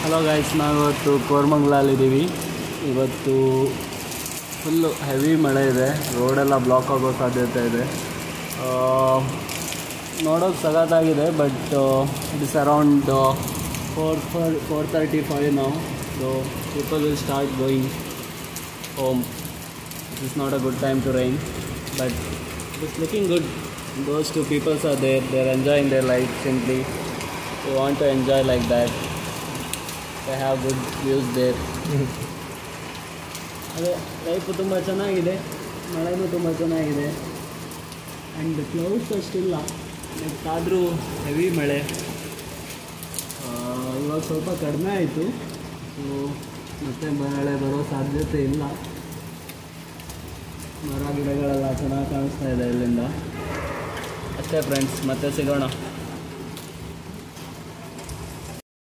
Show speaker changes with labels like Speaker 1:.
Speaker 1: Hello guys, ನಾವಿವತ್ತು ಕೋರಮಂಗಲಲ್ಲಿದ್ದೀವಿ. ಇವತ್ತು full heavy ಮಳೆ ಇದೆ, ರೋಡೆಲ್ಲ ಬ್ಲಾಕ್ ಆಗೋ ಸಾಧ್ಯತೆ ಇದೆ. ನೋಡೋಕೆ ಸಖತ್ತಾಗಿದೆ, ಬಟ್ ಇಟ್ ಇಸ್ ಅರೌಂಡ್ 4:35 ನಾವು. So people will start going home. It is not a good time to rain, but it is looking good. Those two people are there, they are enjoying their life simply. They want to enjoy like that. They have good views there. ಅದೇ life ತುಂಬ ಚೆನ್ನಾಗಿದೆ, ಮಳೆನೂ ತುಂಬ ಚೆನ್ನಾಗಿದೆ. And clouds ಅಷ್ಟಿಲ್ಲ, but ಆದರೂ heavy ಮಳೆ. ಇವಾಗ ಸ್ವಲ್ಪ ಕಡಿಮೆ ಆಯಿತು, ಸೊ ಮತ್ತೆ ಮಳೆ ಬರೋ ಸಾಧ್ಯತೆ ಇಲ್ಲ. ಮರ ಗಿಡಗಳೆಲ್ಲ ಚೆನ್ನಾಗಿ ಕಾಣಿಸ್ತಾ ಇದೆ ಇಲ್ಲಿಂದ. ಅಷ್ಟೇ ಫ್ರೆಂಡ್ಸ್, ಮತ್ತೆ ಸಿಗೋಣ.